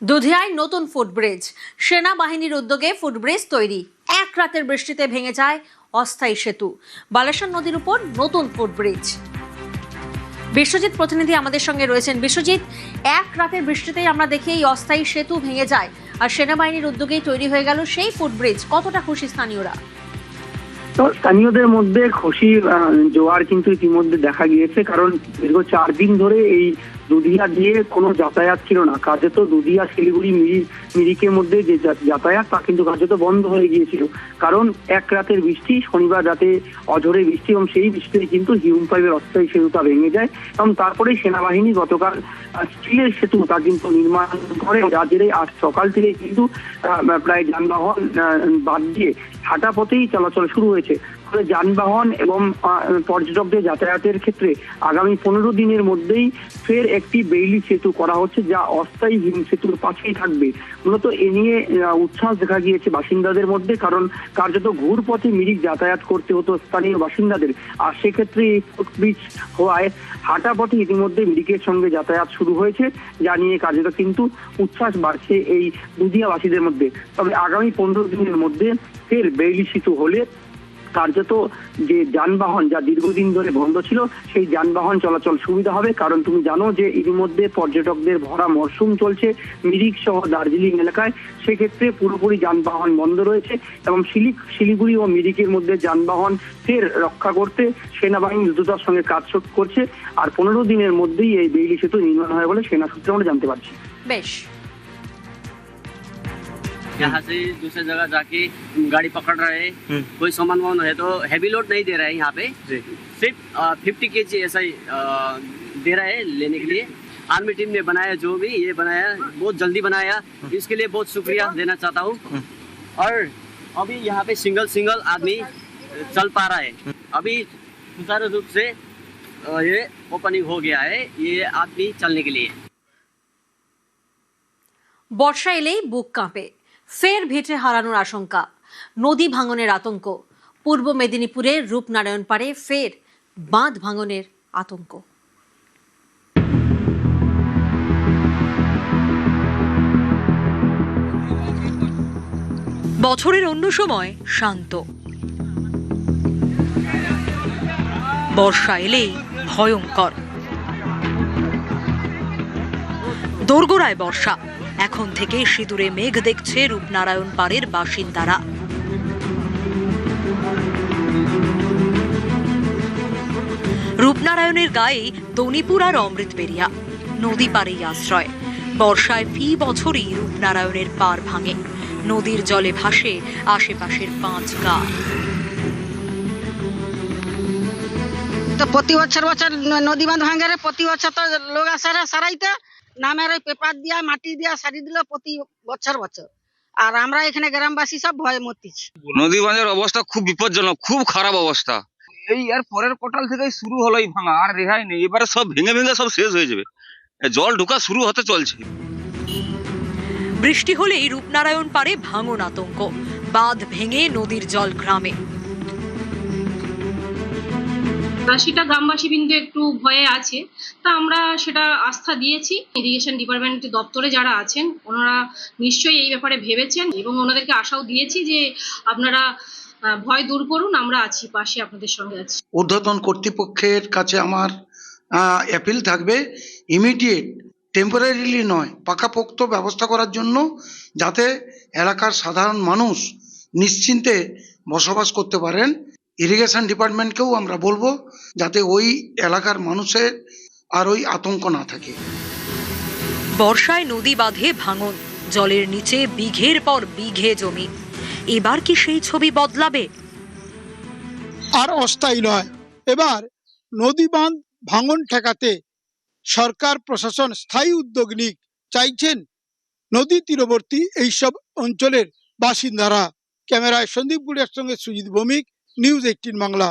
দুধিয়ায় নতুন ফুটব্রিজ, সেনাবাহিনীর উদ্যোগে ফুটব্রিজ তৈরি। এক রাতের বৃষ্টিতে ভেঙে যায় অস্থায়ী সেতু। বালেশ্বর নদীর উপর নতুন ফুটব্রিজ। বিশ্বজিৎ প্রতিনিধি আমাদের সঙ্গে রয়েছেন। বিশ্বজিৎ, এক রাতের বৃষ্টিতেই আমরা দেখি এই অস্থায়ী সেতু ভেঙে যায়, আর সেনাবাহিনীর উদ্যোগেই তৈরি হয়ে গেল সেই ফুটব্রিজ। কতটা খুশি স্থানীয়রা? তো স্থানীয়দের মধ্যে খুশির জোয়ার কিন্তু ইতিমধ্যে দেখা গিয়েছে, কারণ দীর্ঘ 4 দিন ধরে এই দুধিয়া দিয়ে কোনো যাতায়াত ছিল না। কার্যত দুধিয়া শিলিগুড়ি মিরিকের মধ্যে যে যাতায়াত তা কিন্তু কার্যত বন্ধ হয়ে গিয়েছিল, কারণ এক রাতের বৃষ্টি, শনিবার রাতে অঝোরে বৃষ্টি, এবং সেই বৃষ্টিতে কিন্তু হিউম পাইপের অস্থায়ী সেতুটা ভেঙে যায়। এবং তারপরে সেনাবাহিনী গতকাল স্টিলের সেতু তা কিন্তু নির্মাণ করে, যার জেরে আজ সকাল থেকে কিন্তু প্রায় যানবাহন বাদ দিয়ে হাঁটা পথেই চলাচল শুরু হয়েছে। ফলে যানবাহন এবং পর্যটকদের যাতায়াতের ক্ষেত্রে আগামী 15 দিনের মধ্যেই ফের একটি বেইলি সেতু করা হচ্ছে, যা অস্থায়ী হিম সেতুর পাশেই থাকবে। মূলত এ নিয়ে উচ্ছ্বাস দেখা গিয়েছে বাসিন্দাদের মধ্যে, কারণ কার্যত ঘুরপথে মিরিক যাতায়াত করতে হতো স্থানীয় বাসিন্দাদের, আর সেক্ষেত্রে এই ফুটব্রিজ হওয়ায় হাঁটা পথে ইতিমধ্যে মিরিকের সঙ্গে যাতায়াত শুরু হয়েছে, যা নিয়ে কার্যত কিন্তু উচ্ছ্বাস বাড়ছে এই দুধিয়াবাসীদের মধ্যে। তবে আগামী 15 দিনের মধ্যে ফের বেইলি সেতু হলে কার্যত যে যানবাহন যা দীর্ঘদিন ধরে বন্ধ ছিল, সেই যানবাহন চলাচল সুবিধা হবে। কারণ তুমি জানো যে ইতিমধ্যে পর্যটকদের ভরা মরশুম চলছে মিরিক সহ দার্জিলিং এলাকায়, সেক্ষেত্রে পুরোপুরি যানবাহন বন্ধ রয়েছে, এবং শিলিগুড়ি ও মিরিকের মধ্যে যানবাহন ফের রক্ষা করতে সেনাবাহিনী দ্রুততার সঙ্গে কাজ করছে। আর 15 দিনের মধ্যেই এই বেইলি সেতু নির্মাণ হয় বলে সেনা সূত্রে আমরা জানতে পারছি। বেশ, यहाँ से दूसरे जगह जाके गाड़ी पकड़ रहे हैं, कोई सामान वामान है तो हैवी लोड नहीं दे रहा है यहाँ पे, सिर्फ 50 kg ऐसा ही दे रहा है लेने के लिए। आर्मी टीम ने बनाया, जो भी ये बनाया बहुत जल्दी बनाया, इसके लिए बहुत शुक्रिया देना चाहता हूँ। और अभी यहाँ पे सिंगल आदमी चल पा रहा है, अभी सुचारू रूप से ये ओपनिंग हो गया है ये आदमी चलने के लिए। বর্ষা এলেই বুক কাঁপে, ফের ভিটে হারানোর আশঙ্কা, নদী ভাঙনের আতঙ্ক। পূর্ব মেদিনীপুরের রূপনারায়ণ পাড়ে ফের বাঁধ ভাঙনের আতঙ্ক। বছরের অন্য সময় শান্ত, বর্ষা এলেই ভয়ঙ্কর। দোরগোড়ায় বর্ষা, এখন থেকে সিঁদুরে মেঘ দেখছে রূপনারায়ণ পাড়ের বাসিন্দারা। রূপনারায়ণের গায়ে দনিপুর আর অমৃতবেরিয়া, নদী পাড়েই আশ্রয়। বর্ষায় ফি বছরই রূপনারায়ণের পাড় ভাঙে, নদীর জলে ভাসে আশেপাশের 5 গা। তো প্রতি বছর নদী বাঁধ ভাঙে রে, প্রতি বছর তো লোক আসে রে সারাইতে, নামের ওই পেপার দিয়া মাটি দিয়া সারি দিল প্রতি বছর। আর আমরা এখানে গ্রামবাসী সব ভয়ে মরতেছি। নদী বাঁধের অবস্থা খুব বিপজ্জনক, খুব খারাপ অবস্থা। এই আর পরের কোটাল থেকেই শুরু হলো এই ভাঙা, আর রেহাই নেই। এবারে সব ভেঙে সব শেষ হয়ে যাবে, জল ঢোকা শুরু হতে চলছে। বৃষ্টি হলেই রূপনারায়ণ পাড়ে ভাঙন আতঙ্ক, বাঁধ ভেঙে নদীর জল গ্রামে। 80টা গ্রামবাসী কিন্তু একটু ভয়ে আছে, তা আমরা সেটা আস্থা দিয়েছি। ইরিগেশন ডিপার্টমেন্ট দপ্তরে যারা আছেন ওনারা নিশ্চয়ই এই ব্যাপারে ভেবেছেন, এবং ওনাদেরকে আশাও দিয়েছি যে আপনারা ভয় দূর করুন, আমরা আছি, পাশে আপনাদের সঙ্গে আছি। ঊর্ধ্বতন কর্তৃপক্ষের কাছে আমার অ্যাপিল থাকবে, ইমিডিয়েট, টেম্পোরারিলি নয়, পাকাপোক্ত ব্যবস্থা করার জন্য, যাতে এলাকার সাধারণ মানুষ নিশ্চিন্তে বসবাস করতে পারেন। ইরিগেশন ডিপার্টমেন্টকেও আমরা বলবো যাতে ওই এলাকার মানুষের আর ওই আতঙ্ক না থাকে। বর্ষায় নদী বাঁধে ভাঙন, জলের নিচে বিঘের পর বিঘে জমি। এবার কি সেই ছবি বদলাবে? আর অস্থায়ী নয়, এবার নদী বাঁধ ভাঙন ঠেকাতে সরকার প্রশাসন স্থায়ী উদ্যোগ নিক চাইছেন নদী তীরবর্তী এইসব অঞ্চলের বাসিন্দারা। ক্যামেরায় সন্দীপ গুড়িয়ার সঙ্গে সুজিত ভৌমিক, নিউজ 18 বাংলা।